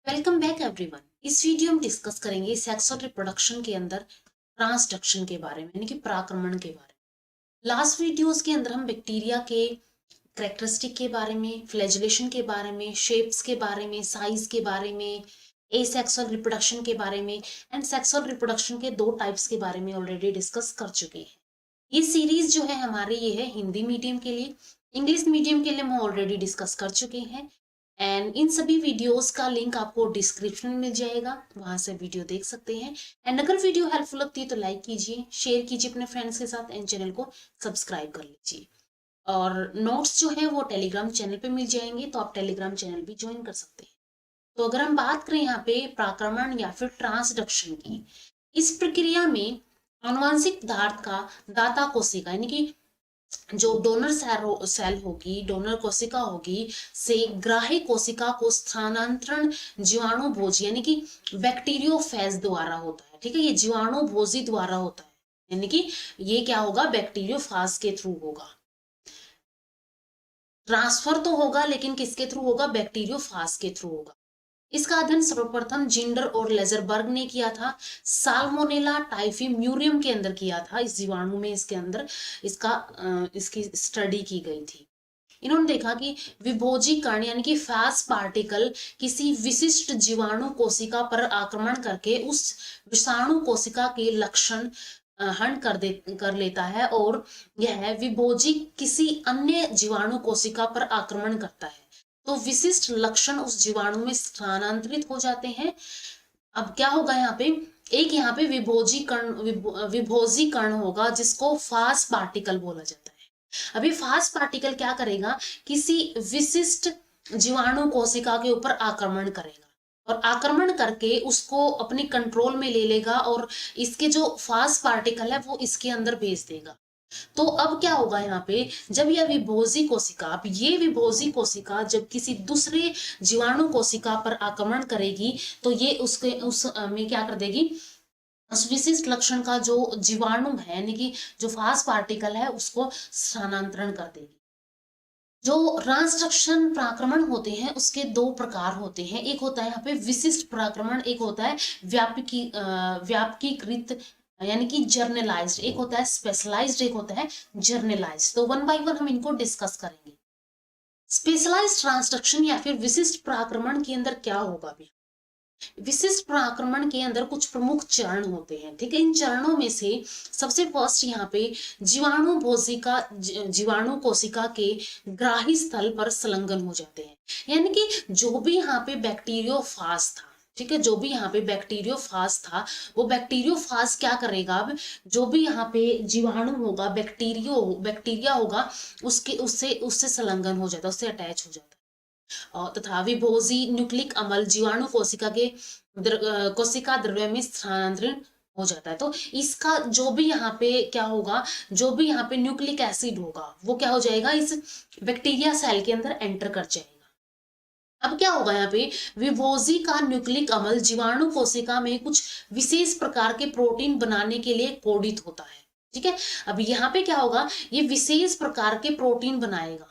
Welcome back everyone. इस video में discuss करेंगे सेक्स और रिप्रोडक्शन के अंदर ट्रांसडक्शन के बारे में, यानी कि पराक्रमण के बारे में। लास्ट वीडियोस के अंदर हम बैक्टीरिया के कैरेक्टरिस्टिक के बारे में, फ्लैजिलेशन के बारे में, शेप्स के बारे में, साइज के बारे में, एसेक्सुअल रिप्रोडक्शन के बारे में एंड सेक्सुअल रिप्रोडक्शन के दो टाइप्स के बारे में ऑलरेडी डिस्कस कर चुके हैं। ये सीरीज जो है हमारे, ये है हिंदी मीडियम के लिए। इंग्लिश मीडियम के लिए हम ऑलरेडी डिस्कस कर चुके हैं एंड इन सभी वीडियोस का लिंक आपको डिस्क्रिप्शन में मिल जाएगा, वहां से वीडियो देख सकते हैं। एंड अगर वीडियो हेल्पफुल लगती है तो लाइक कीजिए, शेयर कीजिए अपने फ्रेंड्स के साथ एंड चैनल को सब्सक्राइब कर लीजिए। और नोट्स जो है वो टेलीग्राम चैनल पे मिल जाएंगे, तो आप टेलीग्राम चैनल भी ज्वाइन कर सकते हैं। तो अगर हम बात करें यहाँ पे पराक्रमण या फिर ट्रांसडक्शन की, इस प्रक्रिया में आनुवंशिक पदार्थ का दाता कोशिका यानी कि जो डोनर सेल होगी, डोनर कोशिका होगी, से ग्राही कोशिका को स्थानांतरण जीवाणु भोजी यानी कि बैक्टीरियोफेज द्वारा होता है। ठीक है, ये जीवाणु भोजी द्वारा होता है, यानी कि ये क्या होगा, बैक्टीरियोफाज के थ्रू होगा। ट्रांसफर तो होगा लेकिन किसके थ्रू होगा, बैक्टीरियोफाज के थ्रू होगा। इसका अध्ययन सर्वप्रथम जिंडर और लेजरबर्ग ने किया था। साल्मोनेला टाइफी म्यूरियम के अंदर किया था, इस जीवाणु में इसके अंदर इसकी स्टडी की गई थी। इन्होंने देखा कि विभोजी कण यानी कि फैस पार्टिकल किसी विशिष्ट जीवाणु कोशिका पर आक्रमण करके उस विषाणु कोशिका के लक्षण हन कर लेता है और यह विभोजी किसी अन्य जीवाणु कोशिका पर आक्रमण करता है, तो विशिष्ट लक्षण उस जीवाणु में स्थानांतरित हो जाते हैं। अब क्या होगा यहाँ पे, एक यहाँ पे विभोजी कण होगा जिसको फास पार्टिकल बोला जाता है। अभी फास पार्टिकल क्या करेगा, किसी विशिष्ट जीवाणु कोशिका के ऊपर आक्रमण करेगा और आक्रमण करके उसको अपनी कंट्रोल में ले लेगा और इसके जो फास पार्टिकल है वो इसके अंदर भेज देगा। तो अब क्या होगा यहाँ पे, जब यह विभोजी कोशिका, अब ये विभोजी कोशिका जब किसी दूसरे जीवाणु कोशिका पर आक्रमण करेगी तो ये उस में क्या कर देगी, उस विशिष्ट लक्षण का जो जीवाणु है यानी कि जो फास्ट पार्टिकल है उसको स्थानांतरण कर देगी। जो ट्रांसडक्शन पराक्रमण होते हैं उसके दो प्रकार होते हैं, एक होता है यहाँ पे विशिष्ट पराक्रमण, एक होता है व्यापकीकृत यानी कि जर्नलाइज्ड, एक होता है स्पेशलाइज्ड, एक होता है जर्नलाइज्ड। तो वन बाय वन हम इनको डिस्कस करेंगे। स्पेशलाइज्ड ट्रांसडक्शन या फिर विशिष्ट पराक्रमण के अंदर क्या होगा भी, विशिष्ट पराक्रमण के अंदर कुछ प्रमुख चरण होते हैं। ठीक है, इन चरणों में से सबसे फर्स्ट यहाँ पे जीवाणु कोशिका के ग्राही स्थल पर संलग्न हो जाते हैं, यानी कि जो भी यहाँ पे बैक्टीरियोफाज था, ठीक है, जो भी यहाँ पे बैक्टीरियोफाज था वो बैक्टीरियोफाज क्या करेगा, अब जो भी यहाँ पे जीवाणु होगा, बैक्टीरिया होगा, उसके उससे उससे संलग्न हो जाता है, उससे अटैच हो जाता है। तथा विभोजी न्यूक्लिक अम्ल जीवाणु कोशिका द्रव्य में स्थानांतरित हो जाता है। तो इसका जो भी यहाँ पे क्या होगा, जो भी यहाँ पे न्यूक्लिक एसिड होगा वो क्या हो जाएगा, इस बैक्टीरिया सेल के अंदर एंटर कर जाएगा। अब क्या होगा यहाँ पे, विभोजी का न्यूक्लिक अम्ल जीवाणु कोशिका में कुछ विशेष प्रकार के प्रोटीन बनाने के लिए कोडित होता है। ठीक है, अब यहाँ पे क्या होगा, ये विशेष प्रकार के प्रोटीन बनाएगा,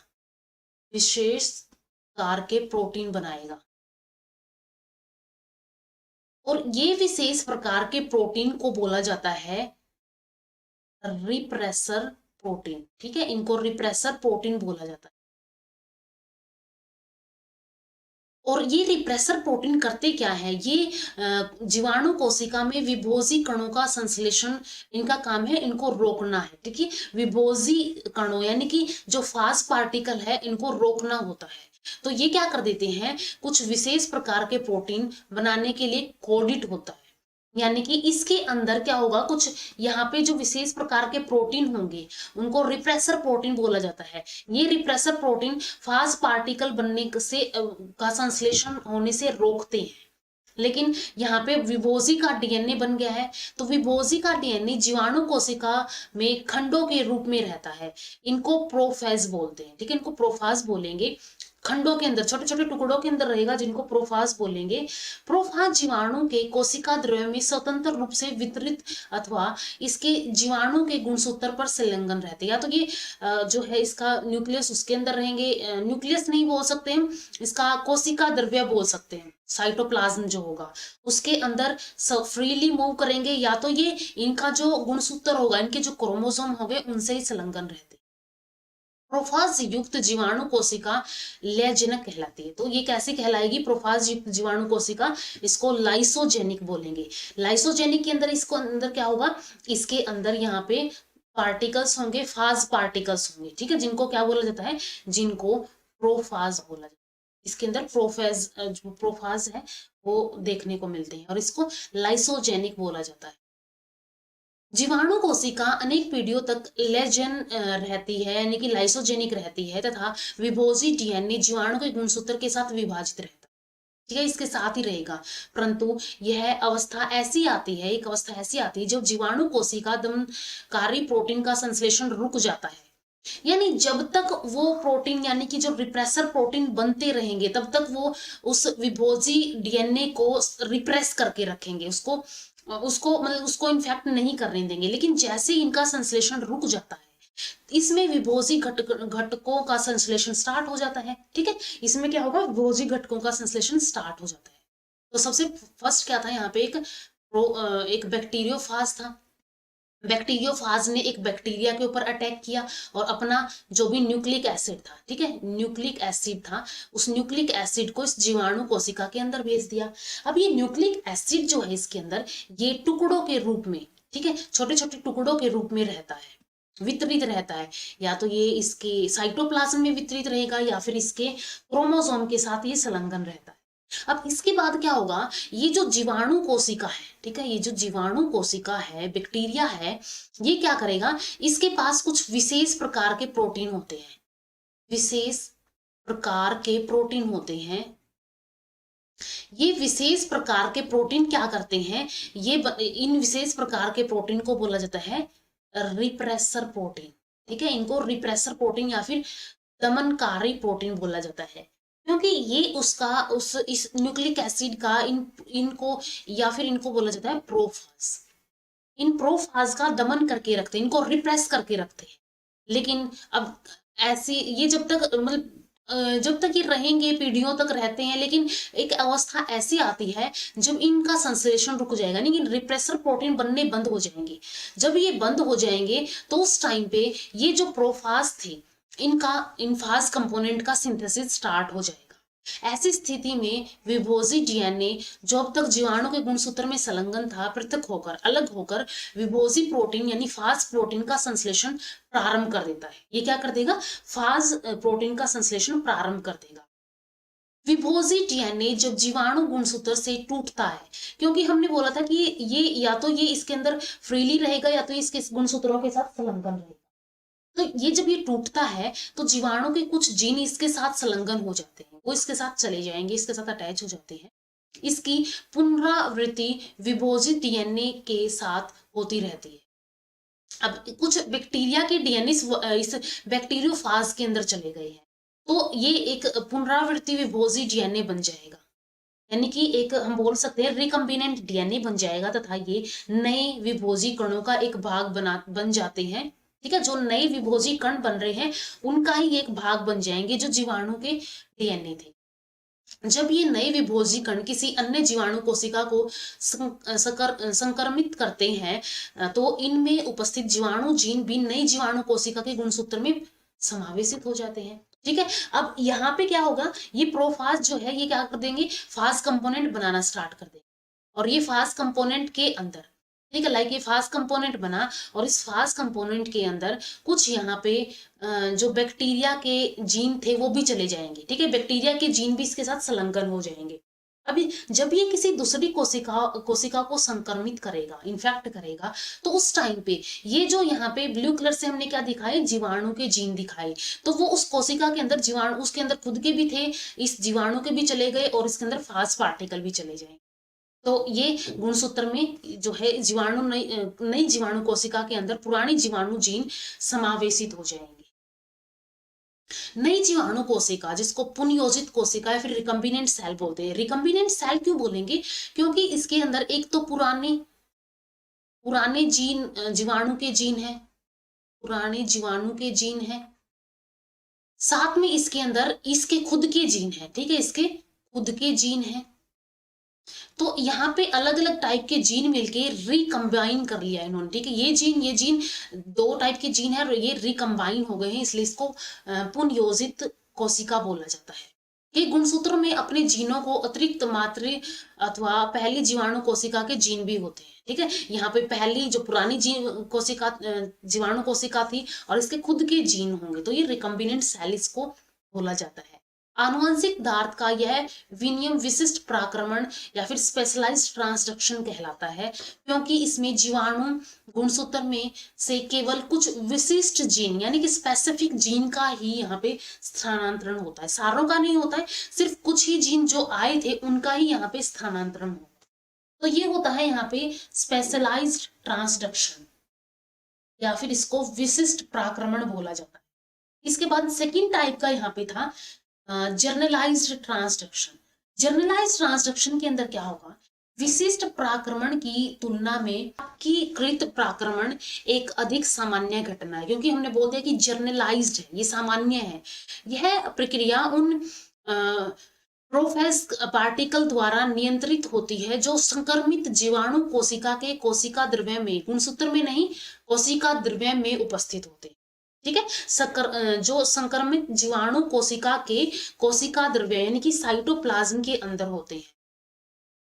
विशेष प्रकार के प्रोटीन बनाएगा और ये विशेष प्रकार के प्रोटीन को बोला जाता है रिप्रेसर प्रोटीन। ठीक है, इनको रिप्रेसर प्रोटीन बोला जाता है। और ये रिप्रेसर प्रोटीन करते क्या है, ये जीवाणु कोशिका में विभोजी कणों का संश्लेषण, इनका काम है इनको रोकना है। ठीक है, विभोजी कणों यानी कि जो फास्ट पार्टिकल है इनको रोकना होता है। तो ये क्या कर देते हैं, कुछ विशेष प्रकार के प्रोटीन बनाने के लिए कोडित होता है, यानी कि इसके अंदर क्या होगा, कुछ यहाँ पे जो विशेष प्रकार के प्रोटीन होंगे उनको रिप्रेसर प्रोटीन बोला जाता है। ये रिप्रेसर प्रोटीन फास्ट पार्टिकल बनने से का संश्लेषण होने से रोकते हैं। लेकिन यहाँ पे विभोजी का डीएनए बन गया है, तो विभोजी का डीएनए जीवाणु कोशिका में खंडों के रूप में रहता है, इनको प्रोफेज बोलते हैं। ठीक है, इनको प्रोफाज बोलेंगे। खंडों के अंदर, छोटे छोटे टुकड़ों के अंदर रहेगा, जिनको प्रोफाज बोलेंगे। प्रोफाज जीवाणु के कोशिका द्रव्य में स्वतंत्र रूप से वितरित अथवा इसके जीवाणु के गुणसूत्र पर संलग्न रहते हैं। या तो ये जो है इसका न्यूक्लियस उसके अंदर रहेंगे, न्यूक्लियस नहीं बोल सकते हैं, इसका कोशिका द्रव्य बोल सकते हैं, साइटोप्लाज्म जो होगा उसके अंदर फ्रीली मूव करेंगे, या तो ये इनका जो गुणसूत्र होगा, इनके जो क्रोमोसोम हो गए उनसे ही संलग्न रहते हैं। प्रोफाज युक्त जीवाणु कोशिका लयजनक कहलाती है। तो ये कैसे कहलाएगी प्रोफाज युक्त जीवाणु कोशिका? इसको लाइसोजेनिक बोलेंगे। लाइसोजेनिक के अंदर इसको अंदर क्या होगा, इसके अंदर यहाँ पे पार्टिकल्स होंगे, फाज पार्टिकल्स होंगे, ठीक है, जिनको क्या बोला जाता है, जिनको प्रोफाज बोला जाता है। इसके अंदर प्रोफाज है वो देखने को मिलते हैं और इसको लाइसोजेनिक बोला जाता है। जीवाणु कोशिका अनेक पीढ़ियों तक लेजन रहती है, यानी कि लाइसोजेनिक रहती है, तथा विभोजी डीएनए जीवाणु के गुणसूत्र के साथ विभाजित रहता है, ठीक है, इसके साथ ही रहेगा। परंतु यह अवस्था ऐसी आती है, एक अवस्था ऐसी आती है जब जीवाणु कोशिका दमनकारी प्रोटीन का संश्लेषण रुक जाता है। यानी जब तक वो प्रोटीन, यानी कि जो रिप्रेसर प्रोटीन बनते रहेंगे, तब तक वो उस विभोजी डीएनए को रिप्रेस करके रखेंगे, उसको मतलब उसको इन्फेक्ट नहीं करने देंगे। लेकिन जैसे इनका संश्लेषण रुक जाता है, इसमें विभोजी घटकों का संश्लेषण स्टार्ट हो जाता है, ठीक है, इसमें क्या होगा, विभोजी घटकों का संश्लेषण स्टार्ट हो जाता है। तो सबसे फर्स्ट क्या था यहाँ पे, एक बैक्टीरियोफाज था। बैक्टीरियोफाज ने एक बैक्टीरिया के ऊपर अटैक किया और अपना जो भी न्यूक्लिक एसिड था, ठीक है, न्यूक्लिक एसिड था, उस न्यूक्लिक एसिड को इस जीवाणु कोशिका के अंदर भेज दिया। अब ये न्यूक्लिक एसिड जो है इसके अंदर, ये टुकड़ों के रूप में, ठीक है, छोटे छोटे टुकड़ों के रूप में रहता है, वितरित रहता है। या तो ये इसके साइटोप्लाज्म में वितरित रहेगा, या फिर इसके क्रोमोसोम के साथ ये संलग्न रहता है। अब इसके बाद क्या होगा, ये जो जीवाणु कोशिका है, ठीक है, ये जो जीवाणु कोशिका है, बैक्टीरिया है, ये क्या करेगा, इसके पास कुछ विशेष प्रकार के प्रोटीन होते हैं, विशेष प्रकार के प्रोटीन होते हैं। ये विशेष प्रकार के प्रोटीन क्या करते हैं, ये इन विशेष प्रकार के प्रोटीन को बोला जाता है रिप्रेसर प्रोटीन, ठीक है, इनको रिप्रेसर प्रोटीन या फिर दमनकारी प्रोटीन बोला जाता है, क्योंकि ये इस न्यूक्लिक एसिड का इनको या फिर इनको बोला जाता है प्रोफाज। इन प्रोफाज का दमन करके रखते हैं, इनको रिप्रेस करके रखते हैं। लेकिन अब ऐसी ये जब तक मतलब जब तक ये रहेंगे, पीढ़ियों तक रहते हैं, लेकिन एक अवस्था ऐसी आती है जब इनका संश्लेषण रुक जाएगा, यानी रिप्रेसर प्रोटीन बनने बंद हो जाएंगे। जब ये बंद हो जाएंगे तो उस टाइम पे ये जो प्रोफाज थे, इनका इनफाज कंपोनेंट का सिंथेसिस स्टार्ट हो जाएगा। ऐसी स्थिति में विभोजी डीएनए जो अब तक जीवाणु के गुणसूत्र में संलग्न था, पृथक होकर, अलग होकर विभोजी प्रोटीन यानी फाज प्रोटीन का संश्लेषण प्रारंभ कर देता है। ये क्या कर देगा, फाज प्रोटीन का संश्लेषण प्रारंभ कर देगा। विभोजी डीएनए जब जीवाणु गुणसूत्र से टूटता है, क्योंकि हमने बोला था कि ये या तो ये इसके अंदर फ्रीली रहेगा, या तो इसके गुणसूत्रों के साथ संलग्न रहेगा। तो ये जब ये टूटता है तो जीवाणु के कुछ जीन इसके साथ संलग्न हो जाते हैं, वो इसके साथ चले जाएंगे, इसके साथ अटैच हो जाते हैं। इसकी पुनरावृत्ति विभोजित डीएनए के साथ होती रहती है। अब कुछ बैक्टीरिया के डीएनए इस बैक्टीरियोफाज के अंदर चले गए हैं, तो ये एक पुनरावृत्ति विभोजी डीएनए बन जाएगा, यानी कि एक हम बोल सकते हैं रिकम्बिनेंट डीएनए बन जाएगा, तथा ये नए विभोजी कणों का एक भाग बन जाते हैं, ठीक है, जो नए विभोजी कण बन रहे हैं उनका ही एक भाग बन जाएंगे जो जीवाणु के डीएनए थे। जब ये नए विभोजी कण किसी अन्य जीवाणु कोशिका को संक्रमित करते हैं तो इनमें उपस्थित जीवाणु जीन भी नई जीवाणु कोशिका के गुणसूत्र में समावेशित हो जाते हैं, ठीक है। अब यहाँ पे क्या होगा, ये प्रोफाज जो है ये क्या कर देंगे, फाज कंपोनेंट बनाना स्टार्ट कर देंगे, और ये फाज कंपोनेंट के अंदर, ठीक है, लाइक ये फास्ट कंपोनेंट बना, और इस फास्ट कंपोनेंट के अंदर कुछ यहाँ पे जो बैक्टीरिया के जीन थे वो भी चले जाएंगे, ठीक है, बैक्टीरिया के जीन भी इसके साथ संलग्न हो जाएंगे। अभी जब ये किसी दूसरी कोशिका को संक्रमित करेगा, इन्फेक्ट करेगा, तो उस टाइम पे ये जो यहाँ पे ब्लू कलर से हमने क्या दिखाए, जीवाणु के जीन दिखाए, तो वो उस कोशिका के अंदर जीवाणु, उसके अंदर खुद के भी थे, इस जीवाणु के भी चले गए, और इसके अंदर फास्ट पार्टिकल भी चले जाएंगे। तो ये गुणसूत्र में जो है जीवाणु नई जीवाणु कोशिका के अंदर पुरानी जीवाणु जीन समावेशित हो जाएंगे। नई जीवाणु कोशिका जिसको पुनयोजित कोशिका या फिर रिकम्बिनेंट सेल बोलते हैं। रिकम्बिनेंट सेल क्यों बोलेंगे? क्योंकि इसके अंदर एक तो पुराने पुराने जीन जीवाणु के जीन है, पुराने जीवाणु के जीन है, साथ में इसके अंदर इसके खुद के जीन है, ठीक है, इसके खुद के जीन है। तो यहाँ पे अलग अलग टाइप के जीन मिलके रिकम्बाइन कर लिया इन्होंने, ठीक है। ये जीन दो टाइप के जीन है और ये रिकम्बाइन हो गए हैं, इसलिए इसको पुनयोजित कोशिका बोला जाता है। ये गुणसूत्र में अपने जीनों को अतिरिक्त मातृ अथवा पहली जीवाणु कोशिका के जीन भी होते हैं, ठीक है। यहाँ पे पहली जो पुरानी जीवाणु कोशिका थी और इसके खुद के जीन होंगे, तो ये रिकम्बिनेंट सेल इसको बोला जाता है। आनुवंशिक पदार्थ का यह विनियम विशिष्ट प्राक्रमण या फिर स्पेशलाइज्ड ट्रांसडक्शन कहलाता है, क्योंकि इसमें जीवाणु गुणसूत्र में से केवल कुछ विशिष्ट जीन यानी कि स्पेसिफिक जीन का ही यहाँ पे स्थानांतरण होता है, सारों का नहीं होता है, सिर्फ कुछ ही जीन जो आए थे उनका ही यहाँ पे स्थानांतरण होता है। तो ये होता है यहाँ पे स्पेशलाइज्ड ट्रांसडक्शन या फिर इसको विशिष्ट प्राक्रमण बोला जाता है। इसके बाद सेकेंड टाइप का यहाँ पे था जर्नलाइज्ड ट्रांसडक्शन। जर्नलाइज्ड ट्रांसडक्शन के अंदर क्या होगा? विशिष्ट प्राक्रमण की तुलना में कृत प्राक्रमण एक अधिक सामान्य घटना है, क्योंकि हमने बोल दिया कि जर्नलाइज्ड है, ये सामान्य है। यह प्रक्रिया उन प्रोफेस पार्टिकल द्वारा नियंत्रित होती है जो संक्रमित जीवाणु कोशिका के कोशिका द्रव्य में, गुणसूत्र में नहीं, कोशिका द्रव्य में उपस्थित होते हैं, ठीक है। जो संक्रमित जीवाणु कोशिका के कोशिका द्रव्य यानी कि साइटोप्लाज्म के अंदर होते हैं।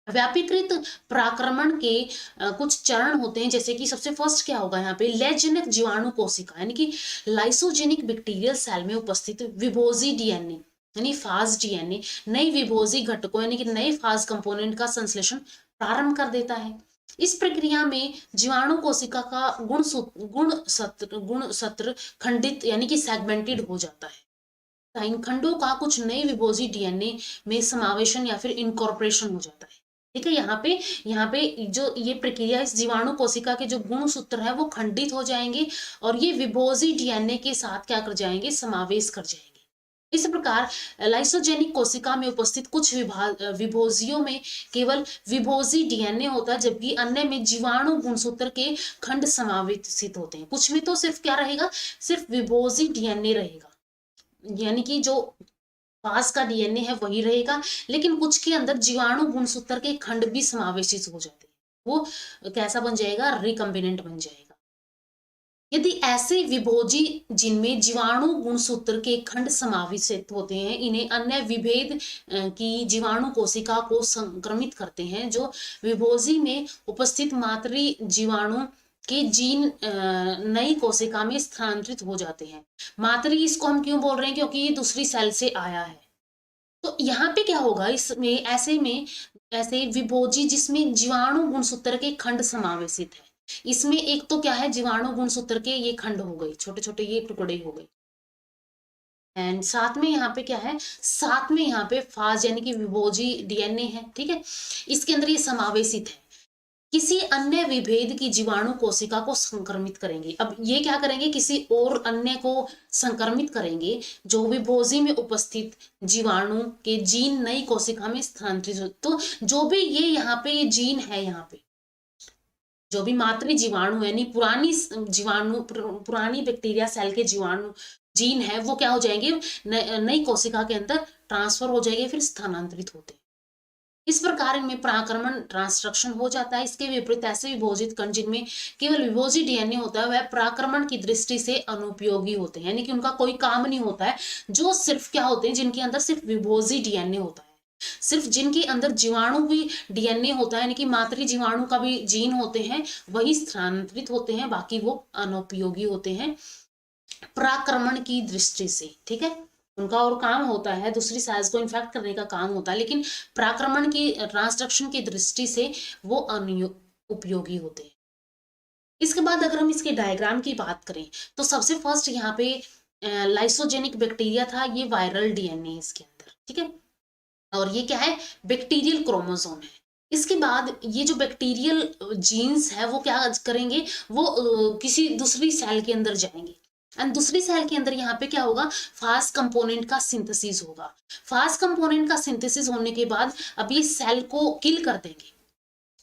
व्यापीकृत प्राक्रमण के कुछ चरण होते हैं, जैसे कि सबसे फर्स्ट क्या होगा यहाँ पे, लयजनक जीवाणु कोशिका यानी कि लाइसोजेनिक बैक्टीरियल सेल में उपस्थित विभोजी डीएनए यानी फाज डीएनए नई विभोजी घटकों यानी कि नए फाज कंपोनेंट का संश्लेषण प्रारंभ कर देता है। इस प्रक्रिया में जीवाणु कोशिका का गुणसूत्र खंडित यानी कि सेगमेंटेड हो जाता है। इन खंडों का कुछ नए विभोजी डीएनए में समावेशन या फिर इनकॉर्पोरेशन हो जाता है, ठीक है। यहाँ पे जो ये प्रक्रिया, इस जीवाणु कोशिका के जो गुणसूत्र है वो खंडित हो जाएंगे और ये विभोजी डीएनए के साथ क्या कर जाएंगे, समावेश कर जाएंगे। इस प्रकार लाइसोजेनिक कोशिका में उपस्थित कुछ विभोजियों में केवल विभोजी डीएनए होता है, जबकि अन्य में जीवाणु गुणसूत्र के खंड समावेशित होते हैं। कुछ में तो सिर्फ क्या रहेगा, सिर्फ विभोजी डीएनए रहेगा, यानी कि जो फास का डीएनए है वही रहेगा, लेकिन कुछ के अंदर जीवाणु गुणसूत्र के खंड भी समावेशित हो जाते हैं। वो कैसा बन जाएगा, रिकम्बिनेंट बन जाएगा। यदि ऐसे विभोजी जिनमें जीवाणु गुणसूत्र के खंड समावेशित होते हैं, इन्हें अन्य विभेद की जीवाणु कोशिका को संक्रमित करते हैं, जो विभोजी में उपस्थित मातृ जीवाणु के जीन नई कोशिका में स्थानांतरित हो जाते हैं। मातृ इसको हम क्यों बोल रहे हैं, क्योंकि ये दूसरी सेल से आया है। तो यहाँ पे क्या होगा, इसमें ऐसे विभोजी जिसमें जीवाणु गुणसूत्र के खंड समावेशित है, इसमें एक तो क्या है, जीवाणु गुणसूत्र के ये खंड हो गए, छोटे छोटे ये टुकड़े हो गए, एंड साथ में यहाँ पे क्या है, साथ में यहाँ पे फाज यानी कि विभोजी डीएनए है, ठीक है, इसके अंदर ये समावेशित है। किसी अन्य विभेद की जीवाणु कोशिका को संक्रमित करेंगे। अब ये क्या करेंगे, किसी और अन्य को संक्रमित करेंगे जो विभोजी में उपस्थित जीवाणु के जीन नई कोशिका में स्थानांतरित। तो जो भी ये यहाँ पे ये जीन है, यहाँ पे जो भी मातृ जीवाणु यानी पुरानी जीवाणु, पुरानी बैक्टीरिया सेल के जीवाणु जीन है, वो क्या हो जाएंगे, नई कोशिका के अंदर ट्रांसफर हो जाएंगे, फिर स्थानांतरित होते हैं। इस प्रकार इनमें प्राक्रमण ट्रांसक्रिप्शन हो जाता है। इसके विपरीत ऐसे विभोजित कण जिनमें केवल विभोजी डीएनए होता है, वह प्राक्रमण की दृष्टि से अनुपयोगी होते हैं, यानी कि उनका कोई काम नहीं होता है। जो सिर्फ क्या होते हैं, जिनके अंदर सिर्फ विभोजी डीएनए होता है, सिर्फ जिनके अंदर जीवाणु भी डीएनए होता है, यानी कि मातृ जीवाणु का भी जीन होते हैं, वही स्थानांतरित होते हैं, बाकी वो अनुपयोगी होते हैं प्राक्रमण की दृष्टि से, ठीक है। उनका और काम होता है दूसरी साइज को इन्फेक्ट करने का काम होता है, लेकिन प्राक्रमण की ट्रांसडक्शन की दृष्टि से वो उपयोगी होते हैं। इसके बाद अगर हम इसके डायग्राम की बात करें तो सबसे फर्स्ट यहाँ पे लाइसोजेनिक बैक्टीरिया था, ये वायरल डीएनए इसके अंदर, ठीक है, और ये क्या है, बैक्टीरियल क्रोमोसोम है। इसके बाद ये जो बैक्टीरियल जीन्स है वो क्या करेंगे, वो किसी दूसरी सेल के अंदर जाएंगे, एंड दूसरी सेल के अंदर यहाँ पे क्या होगा, फास्ट कंपोनेंट का सिंथेसिस होगा। फास्ट कंपोनेंट का सिंथेसिस होने के बाद अब ये सेल को किल कर देंगे,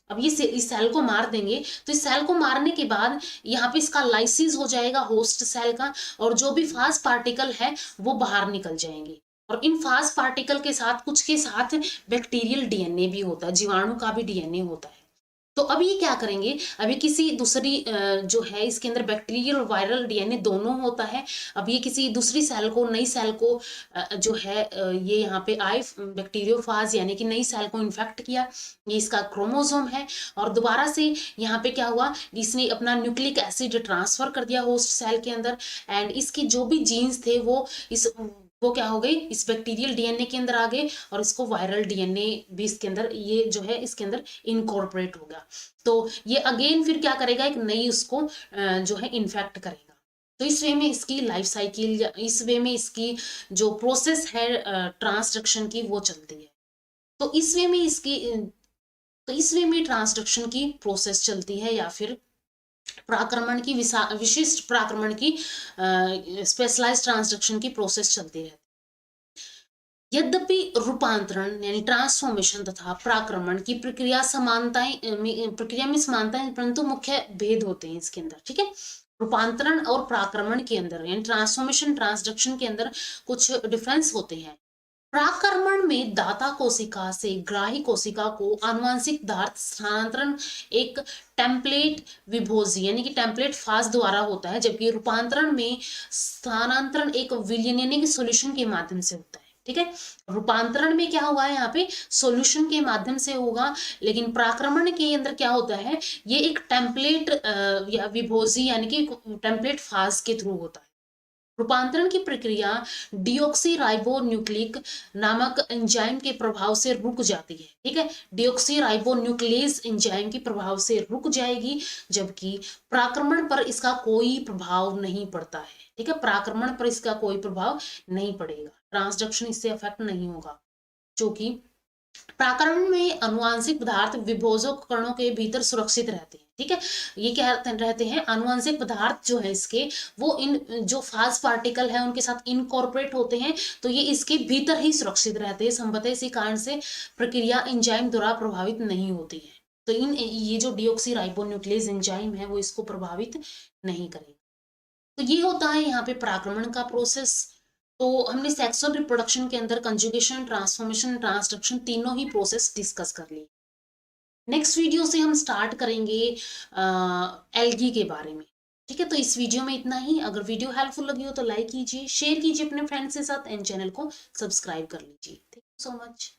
अब ये इस सेल को मार देंगे। तो इस सेल को मारने के बाद यहाँ पे इसका लाइसिस हो जाएगा होस्ट सेल का, और जो भी फास्ट पार्टिकल है वो बाहर निकल जाएंगे। और इन फास्ट पार्टिकल के साथ कुछ के साथ बैक्टीरियल डीएनए भी होता है, जीवाणु का भी डीएनए होता है। तो अब ये क्या करेंगे, अभी किसी दूसरी जो है इसके अंदर बैक्टीरियल और वायरल डीएनए दोनों होता है। अब ये किसी दूसरी सेल को, नई सेल को जो है ये यहाँ पे आए बैक्टीरियोफाज यानी कि नई सेल को इन्फेक्ट किया, ये इसका क्रोमोसोम है। और दोबारा से यहाँ पे क्या हुआ, इसने अपना न्यूक्लिक एसिड ट्रांसफर कर दिया होस्ट सेल के अंदर, एंड इसके जो भी जीन्स थे वो क्या हो गई, इस बैक्टीरियल डीएनए के अंदर आ गए, और इसको वायरल डीएनए भी इसके अंदर, ये जो है इसके अंदर इनकॉर्पोरेट हो गया। तो ये अगेन फिर क्या करेगा, एक नई उसको जो है इन्फेक्ट करेगा। तो इस वे में इसकी लाइफ साइकिल, या इस वे में इसकी जो प्रोसेस है ट्रांसडक्शन की वो चलती है। तो इस वे में ट्रांसडक्शन की प्रोसेस चलती है, या फिर प्राक्रमण की विशिष्ट प्राक्रमण की स्पेशलाइज्ड ट्रांसडक्शन की प्रोसेस चलती रहती है। यद्यपि रूपांतरण यानी ट्रांसफॉर्मेशन तथा प्राक्रमण की प्रक्रिया में समानताएं, परंतु मुख्य भेद होते हैं इसके अंदर। ठीक है, रूपांतरण और प्राक्रमण के अंदर यानी ट्रांसफॉर्मेशन ट्रांसडक्शन के अंदर कुछ डिफरेंस होते हैं। प्राक्रमण में दाता कोशिका से ग्राही कोशिका को आनुवंशिक पदार्थ स्थानांतरण एक टेम्पलेट विभोजी यानी कि टेम्पलेट फाज द्वारा होता है, जबकि रूपांतरण में स्थानांतरण एक विलयनिंग सॉल्यूशन के माध्यम से होता है। ठीक है, रूपांतरण में क्या हुआ है, यहाँ पे सॉल्यूशन के माध्यम से होगा, लेकिन प्राक्रमण के अंदर क्या होता है, ये एक टेम्पलेट या विभोजी यानी कि टेम्पलेट फाज के थ्रू होता है। रूपांतरण की प्रक्रिया डिऑक्सीराइबोन्यूक्लिक नामक एंजाइम के प्रभाव से रुक जाती है। ठीक है, डिऑक्सीराइबोन्यूक्लेज एंजाइम के प्रभाव से रुक जाएगी, जबकि प्राक्रमण पर इसका कोई प्रभाव नहीं पड़ता है। ठीक है, प्राक्रमण पर इसका कोई प्रभाव नहीं पड़ेगा, ट्रांसडक्शन इससे अफेक्ट नहीं होगा, क्योंकि प्राक्रमण में आनुवंशिक पदार्थ विभोजक कणों के भीतर सुरक्षित रहते हैं। ठीक है, ये क्या रहते हैं, आनुवंशिक पदार्थ जो है इसके, वो इन जो फास्ट पार्टिकल है उनके साथ इनकॉर्पोरेट होते हैं, तो ये इसके भीतर ही सुरक्षित रहते हैं। संभवतः इसी कारण से प्रक्रिया एंजाइम द्वारा प्रभावित नहीं होती है। तो ये जो डिऑक्सीराइबोन्यूक्लेज एंजाइम है वो इसको प्रभावित नहीं करेगा। तो ये होता है यहाँ पे प्राक्रमण का प्रोसेस। तो हमने सेक्सुअल रिप्रोडक्शन के अंदर कंजुगेशन, ट्रांसफॉर्मेशन, ट्रांसडक्शन तीनों ही प्रोसेस डिस्कस कर ली। नेक्स्ट वीडियो से हम स्टार्ट करेंगे एल्गी के बारे में। ठीक है, तो इस वीडियो में इतना ही। अगर वीडियो हेल्पफुल लगी हो तो लाइक कीजिए, शेयर कीजिए अपने फ्रेंड्स के साथ, एंड चैनल को सब्सक्राइब कर लीजिए। Thank you so much.